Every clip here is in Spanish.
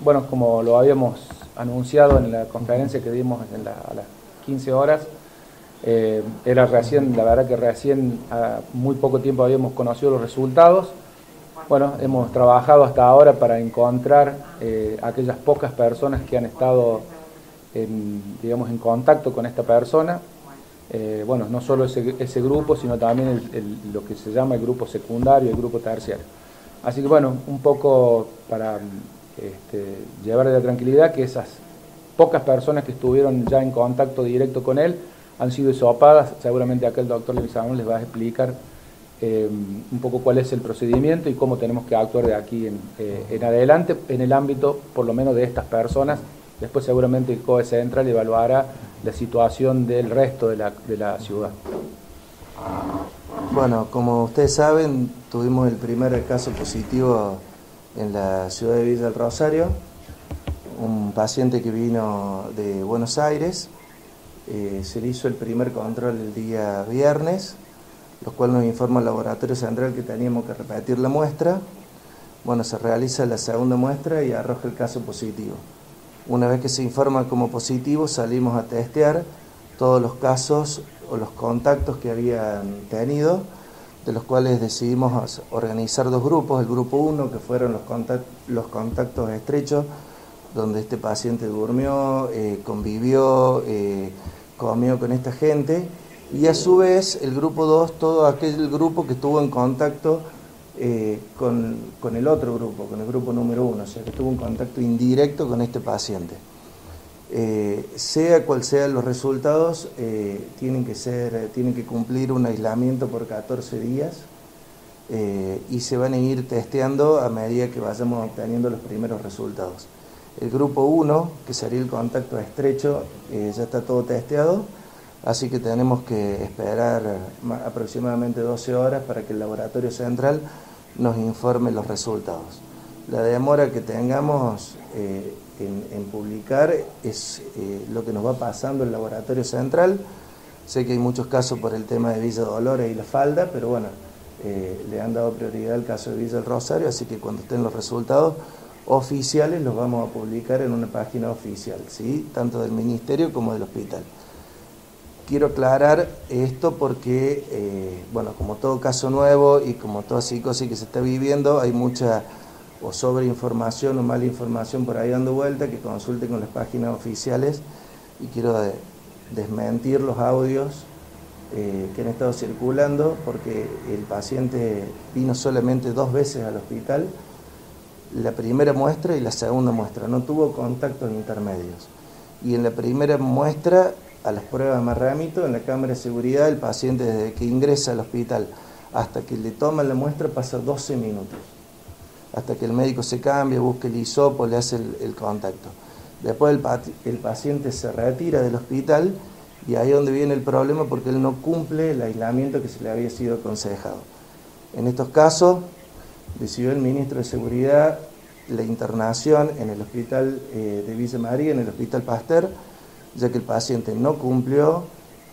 bueno, como lo habíamos anunciado en la conferencia que dimos a las 15 horas, era recién, la verdad que recién a muy poco tiempo habíamos conocido los resultados. Bueno, hemos trabajado hasta ahora para encontrar aquellas pocas personas que han estado digamos, en contacto con esta persona. Bueno, no solo ese grupo, sino también lo que se llama el grupo secundario y el grupo terciario. Así que bueno, un poco para llevarle la tranquilidad que esas pocas personas que estuvieron ya en contacto directo con él han sido hisopadas. Seguramente acá el doctor Leguizamón les va a explicar un poco cuál es el procedimiento y cómo tenemos que actuar de aquí en adelante en el ámbito por lo menos de estas personas. Después seguramente el COE Central evaluará la situación del resto de la ciudad. Bueno, como ustedes saben, tuvimos el primer caso positivo en la ciudad de Villa del Rosario, un paciente que vino de Buenos Aires. Se le hizo el primer control el día viernes, lo cual nos informa el laboratorio central que teníamos que repetir la muestra. Bueno, se realiza la segunda muestra y arroja el caso positivo. Una vez que se informa como positivo, salimos a testear todos los casos o los contactos que habían tenido, de los cuales decidimos organizar dos grupos. El grupo 1, que fueron los contactos estrechos, donde este paciente durmió, convivió, comió con esta gente, y a su vez el grupo 2, todo aquel grupo que estuvo en contacto con el otro grupo, con el grupo número 1, o sea que tuvo un contacto indirecto con este paciente. Sea cual sean los resultados, tienen que cumplir un aislamiento por 14 días y se van a ir testeando a medida que vayamos obteniendo los primeros resultados. El grupo 1, que sería el contacto estrecho, ya está todo testeado, así que tenemos que esperar aproximadamente 12 horas para que el laboratorio central nos informe los resultados. La demora que tengamos en publicar es lo que nos va pasando el laboratorio central. Sé que hay muchos casos por el tema de Villa Dolores y La Falda, pero bueno, le han dado prioridad al caso de Villa del Rosario, así que cuando estén los resultados oficiales los vamos a publicar en una página oficial, ¿sí? Tanto del Ministerio como del hospital. Quiero aclarar esto porque, bueno, como todo caso nuevo y como toda psicosis que se está viviendo, hay mucha o sobreinformación o mala información por ahí dando vuelta, que consulten con las páginas oficiales, y quiero desmentir los audios que han estado circulando, porque el paciente vino solamente 2 veces al hospital, la primera muestra y la segunda muestra, no tuvo contactos intermedios. Y en la primera muestra, a las pruebas más remito, en la cámara de seguridad, el paciente desde que ingresa al hospital hasta que le toman la muestra pasa 12 minutos. Hasta que el médico se cambia, busca el hisopo, le hace el contacto. Después el paciente se retira del hospital y ahí es donde viene el problema, porque él no cumple el aislamiento que se le había sido aconsejado. En estos casos, decidió el ministro de Seguridad la internación en el hospital de Villa María, en el hospital Pasteur, ya que el paciente no cumplió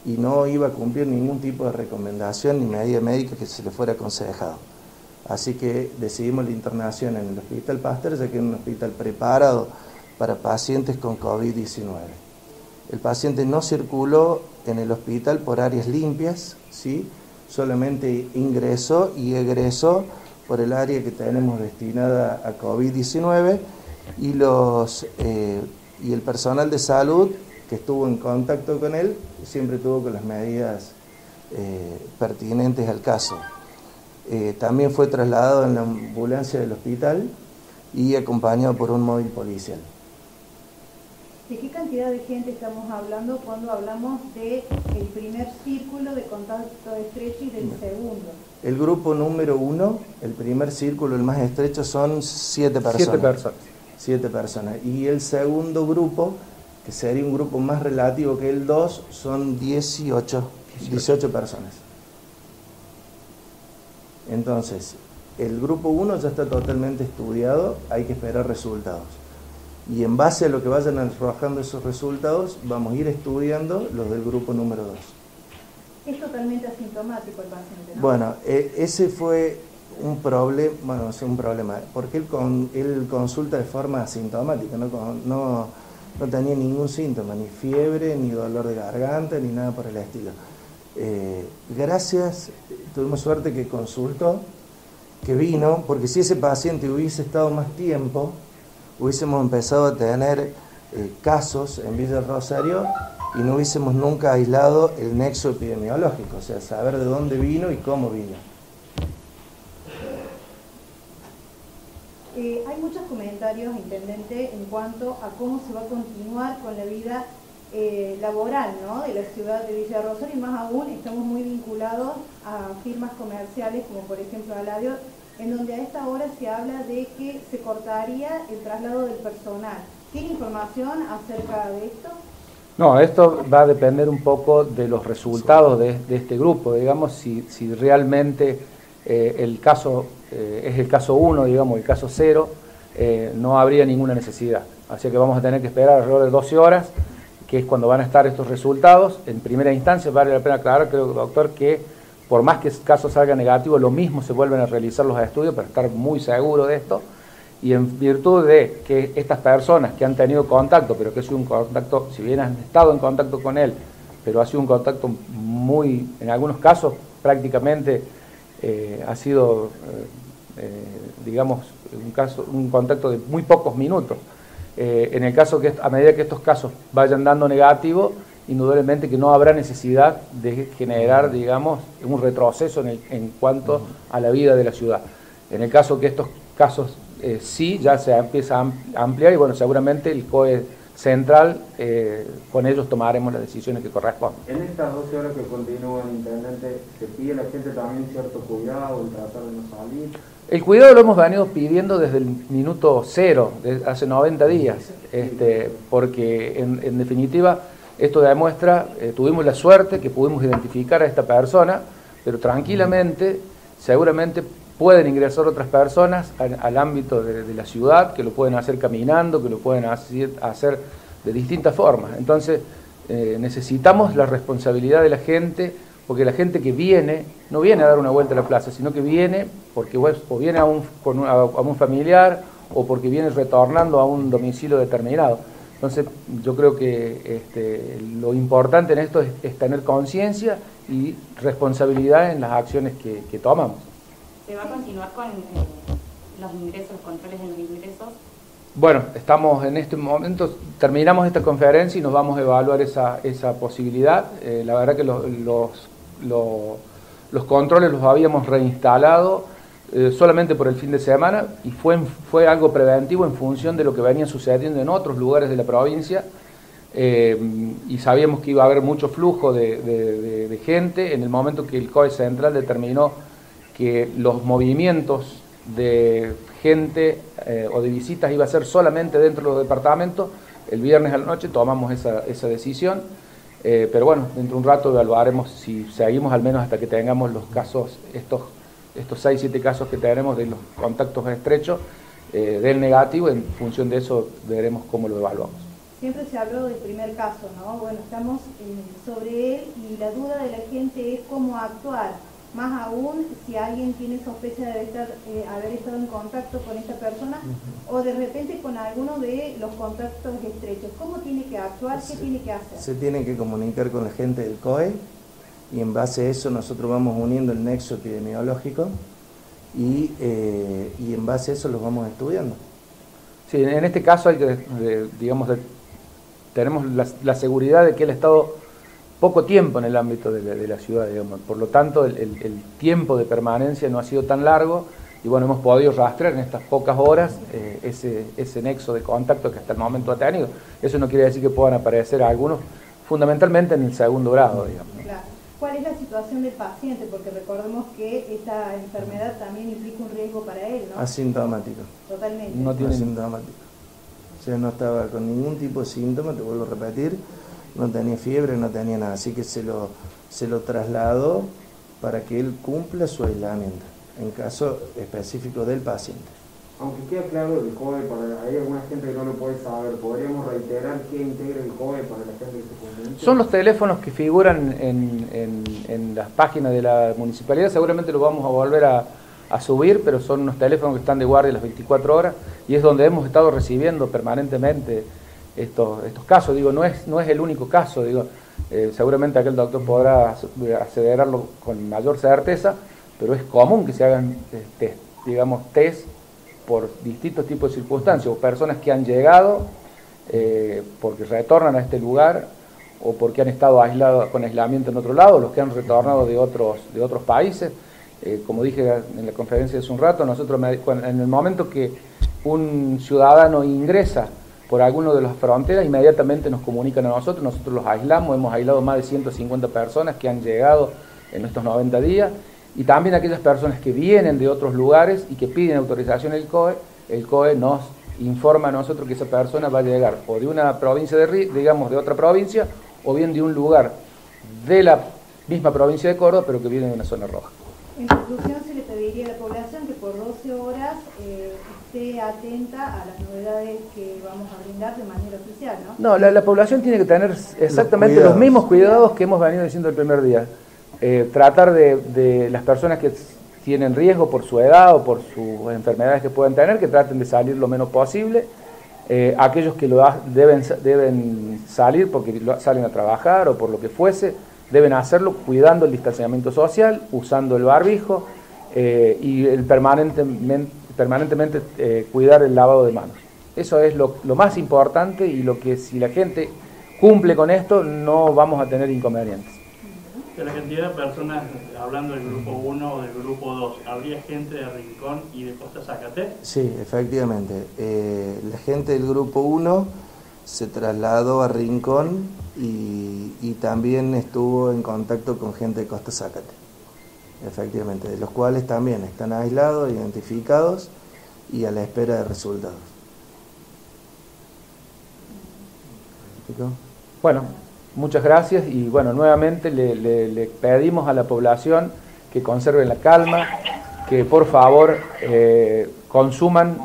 y no iba a cumplir ningún tipo de recomendación ni medida médica que se le fuera aconsejado. Así que decidimos la internación en el hospital Pasteur, ya que es un hospital preparado para pacientes con COVID-19. El paciente no circuló en el hospital por áreas limpias, ¿sí? Solamente ingresó y egresó por el área que tenemos destinada a COVID-19, y el personal de salud que estuvo en contacto con él siempre tuvo con las medidas pertinentes al caso. También fue trasladado en la ambulancia del hospital y acompañado por un móvil policial. ¿De qué cantidad de gente estamos hablando cuando hablamos del primer círculo de contacto estrecho y del segundo? El grupo número 1, el primer círculo, el más estrecho, son 7 personas. 7 personas. Y el segundo grupo, que sería un grupo más relativo que el 2, son 18 personas. Entonces, el grupo 1 ya está totalmente estudiado, hay que esperar resultados. Y en base a lo que vayan arrojando esos resultados, vamos a ir estudiando los del grupo número 2. Es totalmente asintomático el paciente, ¿no? Bueno, ese fue un problema, bueno, es un problema, porque él consulta de forma asintomática, no tenía ningún síntoma, ni fiebre, ni dolor de garganta, ni nada por el estilo. Gracias, tuvimos suerte que consultó, que vino, porque si ese paciente hubiese estado más tiempo, hubiésemos empezado a tener casos en Villa Rosario y no hubiésemos nunca aislado el nexo epidemiológico, o sea, saber de dónde vino y cómo vino. Hay muchos comentarios, intendente, en cuanto a cómo se va a continuar con la vida laboral, ¿no?, de la ciudad de Villa Rosario, y más aún estamos muy vinculados a firmas comerciales como por ejemplo Aladio, en donde a esta hora se habla de que se cortaría el traslado del personal. ¿Tiene información acerca de esto? No, esto va a depender un poco de los resultados de este grupo, digamos, si realmente el caso es el caso 1, digamos, el caso 0, no habría ninguna necesidad. Así que vamos a tener que esperar alrededor de 12 horas, que es cuando van a estar estos resultados. En primera instancia, vale la pena aclarar, creo, doctor, que por más que el caso salga negativo, lo mismo se vuelven a realizar los estudios para estar muy seguro de esto. Y en virtud de que estas personas que han tenido contacto, pero que es un contacto, si bien han estado en contacto con él, pero ha sido un contacto muy, en algunos casos prácticamente ha sido, digamos, un contacto de muy pocos minutos. En el caso que a medida que estos casos vayan dando negativo, indudablemente que no habrá necesidad de generar, digamos, un retroceso en cuanto a la vida de la ciudad. En el caso que estos casos sí ya se empieza a ampliar, y bueno, seguramente el COE central, con ellos tomaremos las decisiones que corresponden. En estas 12 horas que continúan, intendente, ¿se pide a la gente también cierto cuidado, el tratar de no salir? El cuidado lo hemos venido pidiendo desde el minuto 0, hace 90 días, porque en definitiva esto demuestra, tuvimos la suerte que pudimos identificar a esta persona, pero tranquilamente, seguramente pueden ingresar otras personas al ámbito de la ciudad, que lo pueden hacer caminando, que lo pueden hacer de distintas formas. Entonces, necesitamos la responsabilidad de la gente, porque la gente que viene, no viene a dar una vuelta a la plaza, sino que viene porque o viene a un familiar, o porque viene retornando a un domicilio determinado. Entonces, yo creo que lo importante en esto es tener conciencia y responsabilidad en las acciones que tomamos. ¿Se va a continuar con los ingresos, los controles de los ingresos? Bueno, estamos en este momento, terminamos esta conferencia y nos vamos a evaluar esa posibilidad. La verdad que los controles los habíamos reinstalado solamente por el fin de semana, y fue algo preventivo en función de lo que venía sucediendo en otros lugares de la provincia, y sabíamos que iba a haber mucho flujo de gente. En el momento que el COE central determinó que los movimientos de gente o de visitas iba a ser solamente dentro de los departamentos, el viernes a la noche tomamos esa decisión, pero bueno, dentro de un rato evaluaremos si seguimos al menos hasta que tengamos los casos, estos 6-7 casos que tenemos de los contactos estrechos, del negativo. En función de eso veremos cómo lo evaluamos. Siempre se habló del primer caso, ¿no? Bueno, estamos sobre él, y la duda de la gente es cómo actuar. Más aún si alguien tiene sospecha de haber estado en contacto con esta persona, o de repente con alguno de los contactos estrechos. ¿Cómo tiene que actuar? ¿Qué tiene que hacer? Se tiene que comunicar con la gente del COE, y en base a eso nosotros vamos uniendo el nexo epidemiológico, y en base a eso los vamos estudiando. Sí, en este caso hay que, tenemos la seguridad de que él ha estado poco tiempo en el ámbito de la ciudad, digamos. Por lo tanto, el tiempo de permanencia no ha sido tan largo, y bueno, hemos podido rastrear en estas pocas horas ese nexo de contacto que hasta el momento ha tenido. Eso no quiere decir que puedan aparecer algunos, fundamentalmente en el segundo grado, digamos. Claro. ¿Cuál es la situación del paciente? Porque recordemos que esta enfermedad también implica un riesgo para él, ¿no? Asintomático. Totalmente. No tiene asintomático. O sea, no estaba con ningún tipo de síntoma, te vuelvo a repetir. No tenía fiebre, no tenía nada, así que se lo trasladó para que él cumpla su aislamiento, en caso específico del paciente. Aunque quede claro el COE, hay alguna gente que no lo puede saber, ¿podríamos reiterar qué integra el COE para la gente que se comunica? Son los teléfonos que figuran en las páginas de la municipalidad. Seguramente lo vamos a volver a a subir, pero son unos teléfonos que están de guardia las 24 horas y es donde hemos estado recibiendo permanentemente estos casos. Digo, no es el único caso, digo, seguramente aquel doctor podrá aseverarlo con mayor certeza, pero es común que se hagan test por distintos tipos de circunstancias, o personas que han llegado porque retornan a este lugar o porque han estado aislados con aislamiento en otro lado, los que han retornado de otros países. Como dije en la conferencia de hace un rato, nosotros en el momento que un ciudadano ingresa por alguno de las fronteras, inmediatamente nos comunican a nosotros los aislamos, hemos aislado más de 150 personas que han llegado en estos 90 días, y también aquellas personas que vienen de otros lugares y que piden autorización el COE nos informa a nosotros que esa persona va a llegar o de una provincia de otra provincia, o bien de un lugar de la misma provincia de Córdoba, pero que viene de una zona roja. En conclusión, se le pediría a la población que por 12 horas esté atenta a las novedades que vamos a brindar de manera oficial, ¿no? No, la población tiene que tener exactamente los mismos cuidados que hemos venido diciendo el primer día. Tratar de las personas que tienen riesgo por su edad o por sus enfermedades que pueden tener, que traten de salir lo menos posible. Aquellos que deben salir porque salen a trabajar o por lo que fuese, deben hacerlo cuidando el distanciamiento social, usando el barbijo y permanentemente cuidar el lavado de manos. Eso es lo más importante, y lo que, si la gente cumple con esto, no vamos a tener inconvenientes. De la cantidad de personas, hablando del grupo 1 o del grupo 2, ¿habría gente de Rincón y de Costa Zacate? Sí, efectivamente. La gente del grupo 1 se trasladó a Rincón y también estuvo en contacto con gente de Costa Zacate. Efectivamente, de los cuales también están aislados, identificados y a la espera de resultados. Bueno, muchas gracias, y bueno, nuevamente le pedimos a la población que conserven la calma, que por favor consuman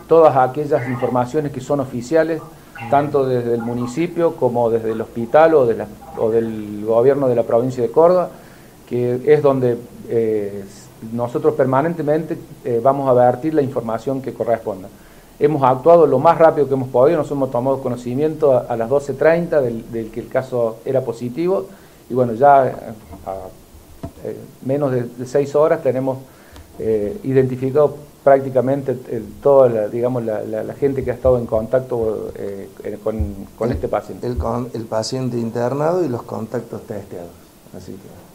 todas aquellas informaciones que son oficiales, tanto desde el municipio como desde el hospital o del gobierno de la provincia de Córdoba, que es donde nosotros permanentemente vamos a vertir la información que corresponda. Hemos actuado lo más rápido que hemos podido, nos hemos tomado conocimiento a las 12:30 del que el caso era positivo, y bueno, ya a menos de 6 horas tenemos identificado prácticamente toda la gente que ha estado en contacto con este paciente. El paciente internado y los contactos testeados. Así que